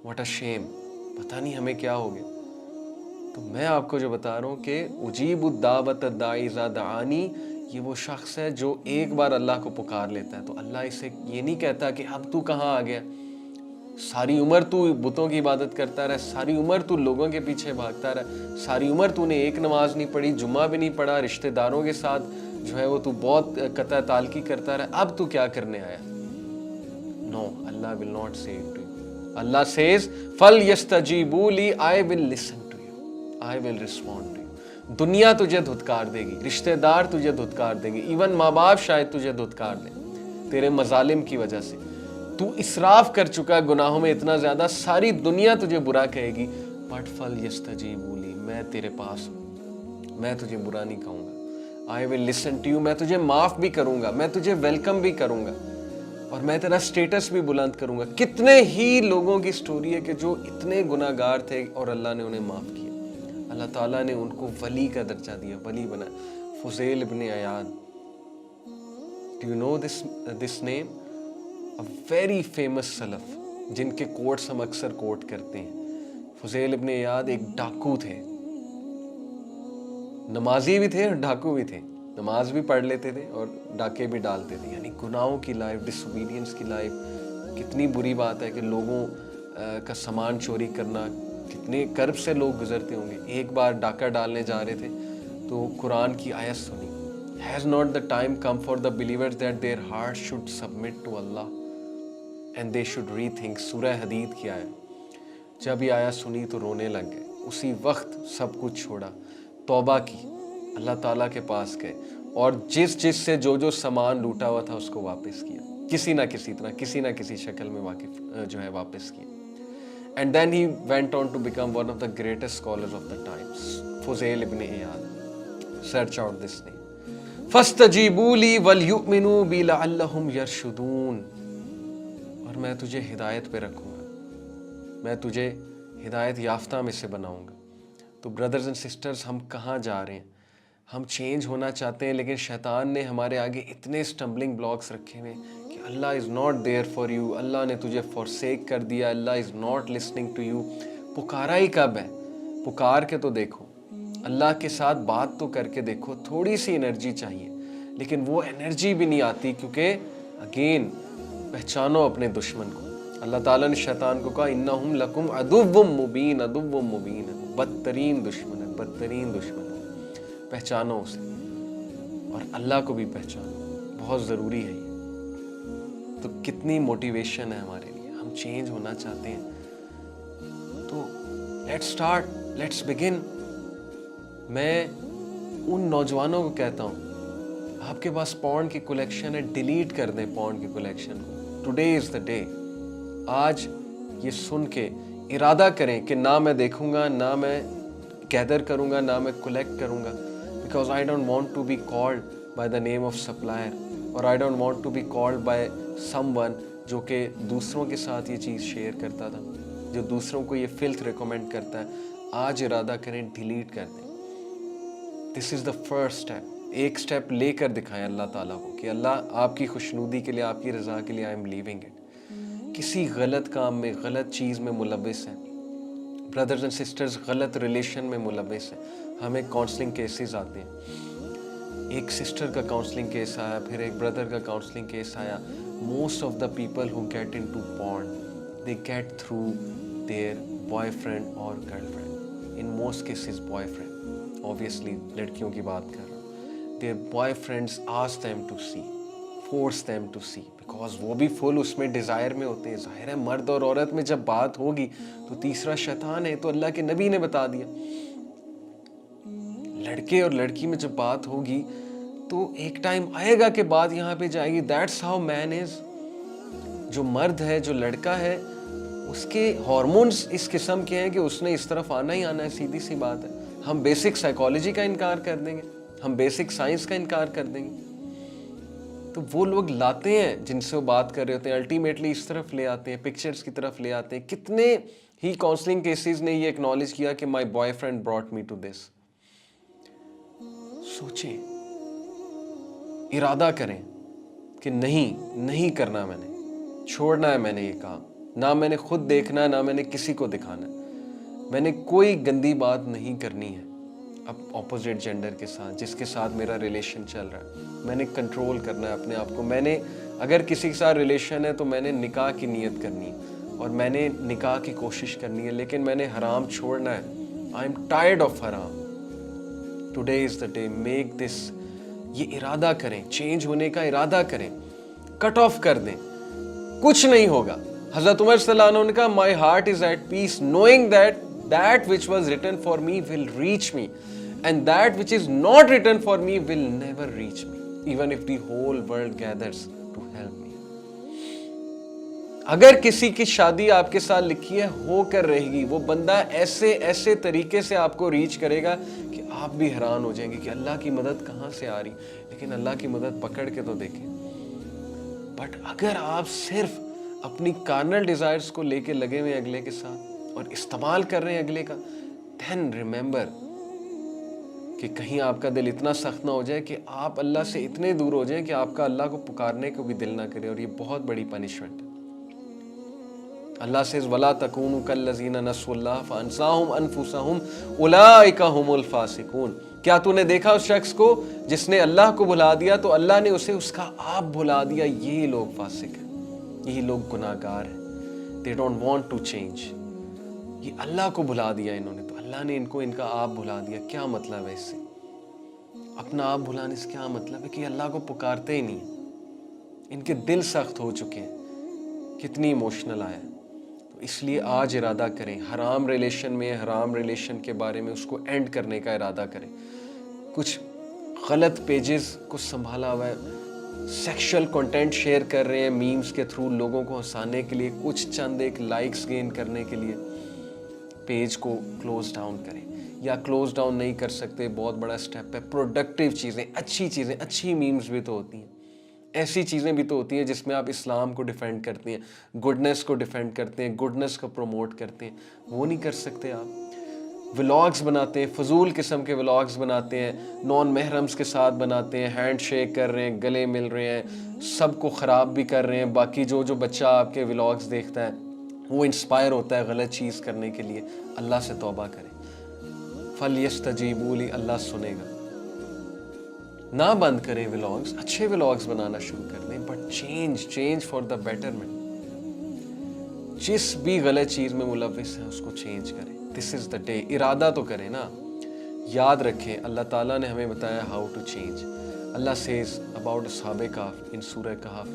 What a شیم، پتہ نہیں ہمیں کیا ہو گیا. تو میں آپ کو جو بتا رہا ہوں کہ اجیب الدعوت الداعی اذا دعانی، یہ وہ شخص ہے جو ایک بار اللہ کو پکار لیتا ہے تو اللہ اسے یہ نہیں کہتا کہ اب تو کہاں آ گیا، ساری عمر تو بتوں کی عبادت کرتا رہا، ساری عمر تو لوگوں کے پیچھے بھاگتا رہا، ساری عمر تو نے ایک نماز نہیں پڑھی، جمعہ بھی نہیں پڑھا، رشتہ داروں کے ساتھ جو ہے وہ تو بہت قطع تعلقی کرتا رہا، اب تو کیا کرنے آیا. نو، اللہ will not say it to you. Allah says فَلْيَسْتَجِيبُوا لِي, I will listen to you, I will respond to you. دنیا تجھے دھتکار دے گی، رشتہ دار تجھے دھتکار دیں گے، ایون ماں باپ شاید تجھے دھتکار دیں تیرے مظالم کی وجہ سے. تو اسراف کر چکا گناہوں میں اتنا زیادہ، ساری دنیا تجھے برا کہے گی، بٹ فَلْيَسْتَجِيبُوا لِي, میں تیرے پاس ہوں، میں تجھے برا نہیں کہوں گا. I will listen to you, میں تجھے معاف بھی کروں گا، میں تجھے ویلکم بھی کروں گا، اور میں تیرا سٹیٹس بھی بلند کروں گا. کتنے ہی لوگوں کی سٹوری ہے کہ جو اتنے گناہ گار تھے اور اللہ نے انہیں معاف کیا، اللہ تعالیٰ نے ان کو ولی کا درجہ دیا، ولی بنا. فضیل ابن عیاض، do you know this name? a very famous سلف جن کے کوٹس ہم اکثر کوٹ کرتے ہیں. فضیل ابن عیاض ایک ڈاکو تھے، نمازی بھی تھے اور ڈاکو بھی تھے، نماز بھی پڑھ لیتے تھے اور ڈاکے بھی ڈالتے تھے. یعنی گناہوں کی لائف، ڈس اوبیڈینس کی لائف. کتنی بری بات ہے کہ لوگوں کا سامان چوری کرنا، کتنے کرب سے لوگ گزرتے ہوں گے. ایک بار ڈاکہ ڈالنے جا رہے تھے تو قرآن کی آیت سنی، has not the time come for the believers that their hearts should submit to Allah and they should rethink. سورہ حدید کی آیت، جب یہ آیت سنی تو رونے لگ گئے. اسی وقت سب کچھ چھوڑا، توبہ کی، اللہ تعالیٰ کے پاس گئے اور جس سے جو سامان لوٹا ہوا تھا اس کو واپس کیا، کسی نہ کسی طرح، کسی نہ کسی شکل میں واپس کیا. And then he went on to become one of the greatest scholars of the times. Fuzail ابن Ayaz. Search out this name. فَاسْتَجِيبُوا لِي وَلْيُؤْمِنُوا بِي لَعَلَّهُمْ يَرْشُدُونَ. اور میں تجھے ہدایت پہ رکھوں گا، میں تجھے ہدایت یافتہ میں سے بناؤں گا. تو بردرز اینڈ سسٹرز، ہم کہاں جا رہے ہیں؟ ہم چینج ہونا چاہتے ہیں، لیکن شیطان نے ہمارے آگے اتنے سٹمبلنگ بلاکس رکھے ہوئے کہ اللہ is not there for you, اللہ نے تجھے فورسیک کر دیا، اللہ is not listening to you. پکارا ہی کب ہے؟ پکار کے تو دیکھو، اللہ کے ساتھ بات تو کر کے دیکھو. تھوڑی سی انرجی چاہیے، لیکن وہ انرجی بھی نہیں آتی کیونکہ اگین پہچانو اپنے دشمن کو. اللہ تعالیٰ نے شیطان کو کہا انہم لکم عدو مبین، عدو مبین، بدترین دشمن ہے، بدترین دشمن ہے. پہچانو اسے اور اللہ کو بھی پہچانو، بہت ضروری ہے یہ. تو کتنی موٹیویشن ہے ہمارے لیے، ہم چینج ہونا چاہتے ہیں. تو لیٹس اسٹارٹ، لیٹس بگن. میں ان نوجوانوں کو کہتا ہوں، آپ کے پاس پورن کی کلیکشن ہے، ڈیلیٹ کر دیں پورن کی کلیکشن کو. Today is the day. آج یہ سن کے ارادہ کریں کہ نہ میں دیکھوں گا، نہ میں گیدر کروں گا، نہ میں کلیکٹ کروں گا. Because I don't want to be called by the name of supplier, اور I don't want to be called by someone جو کہ دوسروں کے ساتھ یہ چیز شیئر کرتا تھا، جو دوسروں کو یہ فلتھ ریکمینڈ کرتا ہے. آج ارادہ کریں، ڈیلیٹ کر دیں. دس از دا فرسٹ اسٹیپ. ایک اسٹیپ لے کر دکھائیں اللہ تعالیٰ کو کہ اللہ آپ کی خوشنودی کے لیے، آپ کی رضا کے لیے آئی ایم لیونگ اٹ. کسی غلط کام میں، غلط چیز میں ملوث ہیں بردرز اینڈ سسٹرز، غلط ریلیشن میں ملوث ہیں. ہمیں کاؤنسلنگ کیسز آتے ہیں، ایک سسٹر کا کاؤنسلنگ کیس آیا، پھر ایک بردر کا کاؤنسلنگ کیس آیا. Most of the people who get into porn, they get through their boyfriend اور girlfriend. In most cases boyfriend, obviously لڑکیوں کی بات کر رہا ہوں. their boyfriends ask them to see, force them to see, because وہ بھی فل اس میں ڈیزائر میں ہوتے ہیں. ظاہر ہے مرد اور عورت میں جب بات ہوگی تو تیسرا شیطان ہے، تو اللہ کے نبی نے بتا دیا. لڑکے اور لڑکی میں جب بات ہوگی تو ایک ٹائم آئے گا کہ بات یہاں پہ جائے گی. that's how man is. جو مرد ہے، جو لڑکا ہے، اس کے ہارمونز اس قسم کے ہیں کہ اس نے اس طرف آنا ہی آنا ہے. سیدھی سی بات ہے. ہم بیسک سائیکالوجی کا انکار کر دیں گے، ہم بیسک سائنس کا انکار کر دیں گے. تو وہ لوگ لاتے ہیں جن سے وہ بات کر رہے ہوتے ہیں، الٹیمیٹلی اس طرف لے آتے ہیں، پکچرز کی طرف لے آتے ہیں. کتنے ہی کاؤنسلنگ کیسز نے یہ ایکنالج کیا کہ my boyfriend brought me to this. سوچیں، ارادہ کریں کہ نہیں کرنا، میں نے چھوڑنا ہے، میں نے یہ کام. نہ میں نے خود دیکھنا ہے، نہ میں نے کسی کو دکھانا ہے. میں نے کوئی گندی بات نہیں کرنی ہے اب اپوزٹ جینڈر کے ساتھ، جس کے ساتھ میرا ریلیشن چل رہا ہے. میں نے کنٹرول کرنا ہے اپنے آپ کو. میں نے اگر کسی کے ساتھ ریلیشن ہے تو میں نے نکاح کی نیت کرنی ہے اور میں نے نکاح کی کوشش کرنی ہے، لیکن میں نے حرام چھوڑنا ہے. آئی ایم ٹائرڈ آف حرام. Today is the day. Make this. یہ ارادہ کریں، چینج ہونے کا ارادہ کریں. کٹ آف کر دیں. کچھ نہیں ہوگا. حضرت عمر صلی اللہ عنہ نے کہا my heart is at peace knowing that that which was written for me will reach me and that which is not written for me will never reach me even if the whole world gathers to help me. اگر کسی کی شادی آپ کے ساتھ لکھی ہے ہو کر رہے گی، وہ بندہ ایسے طریقے سے آپ کو ریچ کرے گا کہ آپ بھی حیران ہو جائیں گے کہ اللہ کی مدد کہاں سے آ رہی. لیکن اللہ کی مدد پکڑ کے تو دیکھیں. بٹ اگر آپ صرف اپنی کارنل ڈیزائرز کو لے کے لگے ہوئے اگلے کے ساتھ اور استعمال کر رہے ہیں اگلے کا، then remember کہ کہیں آپ کا دل اتنا سخت نہ ہو جائے کہ آپ اللہ سے اتنے دور ہو جائیں کہ آپ کا اللہ کو پکارنے کو بھی دل نہ کرے. اور یہ بہت بڑی پنشمنٹ ہے. اللہ says وَلَا تَكُونُوا كَالَّذِينَ نَسُوا اللَّهَ فَأَنسَاهُمْ أَنفُسَهُمْ أُولَٰئِكَ هُمُ الْفَاسِقُونَ. کیا تو نے دیکھا اس شخص کو جس نے اللہ کو بھلا دیا تو اللہ نے اسے اس کا آپ بھلا دیا. یہی لوگ فاسق ہیں، یہی لوگ گناہگار ہیں. They don't want to change. یہ اللہ کو بھلا دیا انہوں نے، تو اللہ نے ان کو ان کا آپ بھلا دیا. کیا مطلب ہے اس سے؟ اپنا آپ بھلانے سے کیا مطلب ہے کہ اللہ کو پکارتے ہی نہیں. ان کے دل سخت ہو چکے ہیں. کتنی ایموشنل آیا. تو اس لیے آج ارادہ کریں، حرام ریلیشن میں، حرام ریلیشن کے بارے میں اس کو اینڈ کرنے کا ارادہ کریں. کچھ غلط پیجز کو سنبھالا ہوا ہے، سیکشل کنٹینٹ شیئر کر رہے ہیں میمز کے تھرو لوگوں کو ہنسانے کے لیے، کچھ چند ایک لائکس گین کرنے کے لیے. پیج کو کلوز ڈاؤن کریں. یا کلوز ڈاؤن نہیں کر سکتے، بہت بڑا سٹیپ ہے. پروڈکٹیو چیزیں، اچھی میمز بھی تو ہوتی ہیں، ایسی چیزیں بھی تو ہوتی ہیں جس میں آپ اسلام کو ڈیفینڈ کرتے ہیں، گڈنس کو ڈیفینڈ کرتے ہیں، گڈنس کو پروموٹ کرتے ہیں. وہ نہیں کر سکتے آپ. ولاگز بناتے ہیں، فضول قسم کے ولاگز بناتے ہیں، نان محرمز کے ساتھ بناتے ہیں، ہینڈ شیک کر رہے ہیں، گلے مل رہے ہیں، سب کو خراب بھی کر رہے ہیں. باقی جو بچہ آپ کے ولاگز دیکھتا ہے وہ انسپائر ہوتا ہے غلط چیز کرنے کے لیے. اللہ سے توبہ کریں. فَلْيَسْتَجِيبُوا لِي. اللہ سنے گا. نہ بند کریں ولاگز، اچھے ولاگز بنانا شروع کر دیں. But change for the betterment. جس بھی غلط چیز میں ملوث ہیں اس کو چینج کریں. دس از دا ڈے. ارادہ تو کریں نا. یاد رکھیں اللہ تعالیٰ نے ہمیں بتایا ہاؤ ٹو چینج. اللہ سیز اباؤٹ اصحاب کہف ان سورہ کہف.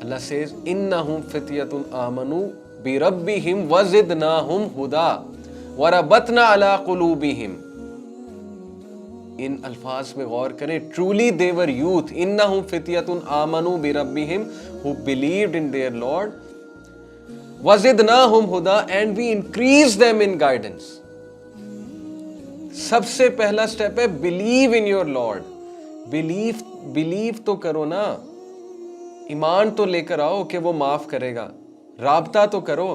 اللہ سیز انہم فتیۃ آمنوا بربہم وزدناہم ہدی وربطنا علی قلوبہم. ان الفاظ میں غور کریں. Truly they were youth. انہم فتیۃ آمنوا بربہم who believed in their Lord. وزدناہم ہدی and we increased them in guidance. سب سے پہلا سٹیپ ہے believe in your Lord. believe تو کرو نا. ایمان تو لے کر آؤ کہ وہ معاف کرے گا. رابطہ تو کرو،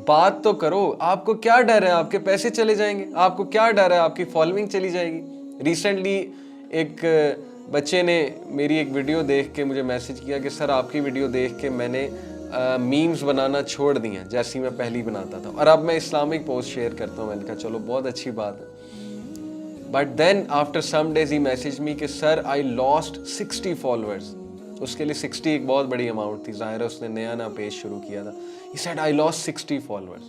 بات تو کرو. آپ کو کیا ڈر ہے آپ کے پیسے چلے جائیں گے؟ آپ کو کیا ڈر ہے آپ کی فالوئنگ چلی جائے گی؟ ریسنٹلی ایک بچے نے میری ایک ویڈیو دیکھ کے مجھے میسج کیا کہ سر آپ کی ویڈیو دیکھ کے میں نے میمز بنانا چھوڑ دی ہیں جیسی میں پہلی بناتا تھا، اور اب میں اسلامک پوسٹ شیئر کرتا ہوں. میں نے کہا چلو بہت اچھی بات ہے. But then after some days he message me کہ سر آئی لاسٹ 60 فالوورز. اس کے لیے 60 ایک بہت بڑی اماؤنٹ تھی. ظاہر ہے اس نے نیا پیج شروع کیا تھا. He said I lost 60 followers.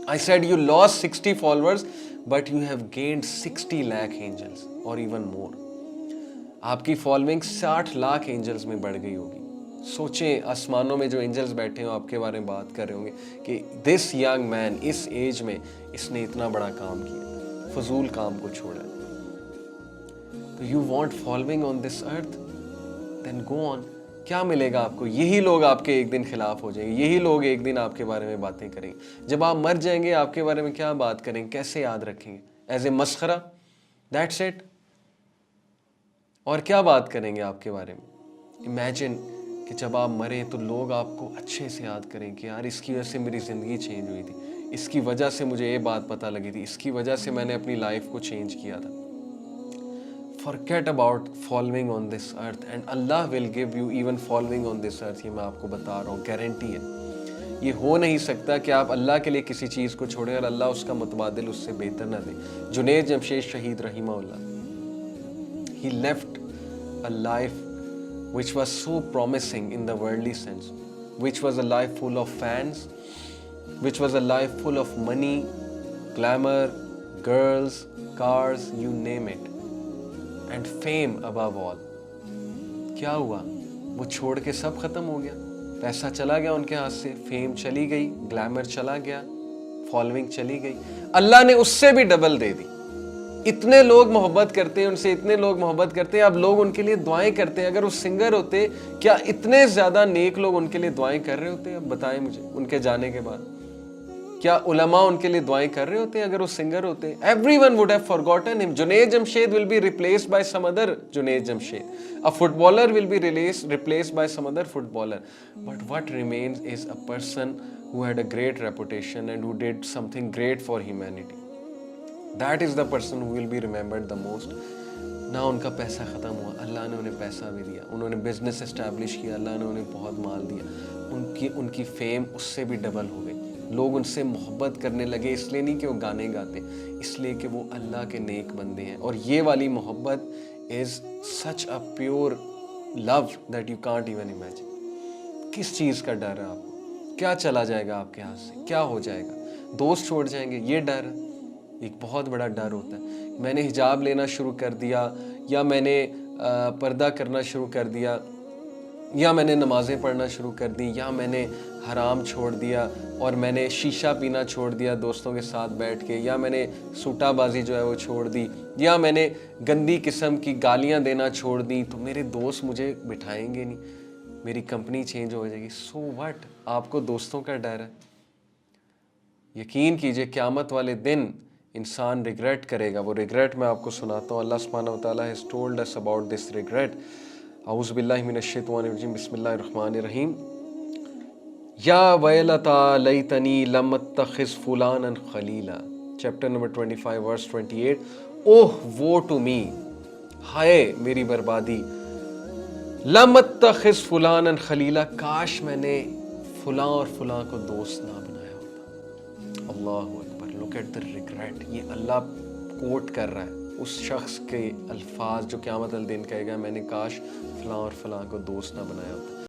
I said you lost 60 followers but you have gained 60 lakh angels or even more. آپ کی فالوئنگ 60 لاکھ اینجلز میں بڑھ گئی ہوگی. سوچیں آسمانوں میں جو اینجلز بیٹھے ہیں آپ کے بارے میں بات کر رہے ہوں گے کہ دس ینگ مین اس ایج میں اس نے اتنا بڑا کام کیا، فضول کام کو چھوڑا. تو یو وانٹ فالوئنگ آن دس ارتھ، دین گو آن. کیا ملے گا آپ کو؟ یہی لوگ آپ کے ایک دن خلاف ہو جائیں گے. یہی لوگ ایک دن آپ کے بارے میں باتیں کریں گے. جب آپ مر جائیں گے آپ کے بارے میں کیا بات کریں گے؟ کیسے یاد رکھیں گے؟ ایز اے مسخرہ؟ That's it. اور کیا بات کریں گے آپ کے بارے میں؟ امیجن کہ جب آپ مریں تو لوگ آپ کو اچھے سے یاد کریں کہ یار اس کی وجہ سے میری زندگی چینج ہوئی تھی، اس کی وجہ سے مجھے یہ بات پتہ لگی تھی، اس کی وجہ سے میں نے اپنی لائف کو چینج کیا تھا. forget about following on this earth and Allah will give you even following on this earth. یہ میں آپ کو بتا رہا ہوں, گارنٹی ہے. یہ ہو نہیں سکتا کہ آپ اللہ کے لیے کسی چیز کو چھوڑیں اور اللہ اس کا متبادل اس سے بہتر نہ دے. جنید جمشید شہید رحمہ اللہ, he left a life which was so promising in the worldly sense, which was a life full of fans, which was a life full of money, glamour, girls, cars, you name it, and fame above all. کیا ہوا؟ وہ چھوڑ کے سب ختم ہو گیا. پیسہ چلا گیا ان کے ہاتھ سے, فیم چلی گئی, گلیمر چلا گیا, فالوئنگ چلی گئی. اللہ نے اس سے بھی ڈبل دے دی. اتنے لوگ محبت کرتے ہیں ان سے, اتنے لوگ محبت کرتے ہیں. اب لوگ ان کے لیے دعائیں کرتے ہیں. اگر وہ سنگر ہوتے, کیا اتنے زیادہ نیک لوگ ان کے لیے دعائیں کر رہے ہوتے ہیں؟ اب بتائیں مجھے, ان کے جانے کے بعد کیا علماء ان کے لیے دعائیں کر رہے ہوتے ہیں اگر وہ سنگر ہوتے؟ Everyone would have forgotten him. Junaid Jamshed will be replaced by some other Junaid Jamshed. A footballer will be replaced by some other footballer. But what remains is a person who had a great reputation and who did something great for humanity. That is the person who will be remembered the most. نہ ان کا پیسہ ختم ہوا, اللہ نے انہیں پیسہ بھی دیا. انہوں نے بزنس اسٹیبلش کیا, اللہ نے انہیں بہت مال دیا. ان کی فیم اس سے بھی ڈبل ہو گئی. لوگ ان سے محبت کرنے لگے, اس لیے نہیں کہ وہ گانے گاتے, اس لیے کہ وہ اللہ کے نیک بندے ہیں. اور یہ والی محبت is such a pure love that you can't even imagine. کس چیز کا ڈر ہے آپ کو؟ کیا چلا جائے گا آپ کے ہاتھ سے؟ کیا ہو جائے گا؟ دوست چھوڑ جائیں گے, یہ ڈر ایک بہت بڑا ڈر ہوتا ہے. میں نے حجاب لینا شروع کر دیا, یا میں نے پردہ کرنا شروع کر دیا, یا میں نے نمازیں پڑھنا شروع کر دی, یا میں نے حرام چھوڑ دیا, اور میں نے شیشہ پینا چھوڑ دیا دوستوں کے ساتھ بیٹھ کے, یا میں نے سوٹا بازی جو ہے وہ چھوڑ دی, یا میں نے گندی قسم کی گالیاں دینا چھوڑ دی, تو میرے دوست مجھے بٹھائیں گے نہیں, میری کمپنی چینج ہو جائے گی. So what? آپ کو دوستوں کا ڈر ہے. یقین کیجئے قیامت والے دن انسان ریگریٹ کرے گا. وہ ریگریٹ میں آپ کو سناتا ہوں. اللہ سبحانہ و تعالیٰ has told us about this regret. اعوذ باللہ من الشیطان الرجیم, بسم اللہ الرحمن الرحیم. یا ویلتا لیتنی لم اتخذ فلانا خلیلا, چیپٹر نمبر 25 ورس 28. اوہ وو ٹو می, ہائے میری بربادی. لم اتخذ فلانا خلیلا, کاش میں نے فلاں اور فلاں کو دوست نہ بنایا ہوتا. اللہ اکبر, لک ایٹ the regret. یہ اللہ کوٹ کر رہا ہے اس شخص کے الفاظ جو قیامت الدین کہے گا میں نے کاش فلاں اور فلاں کو دوست نہ بنایا ہوتا.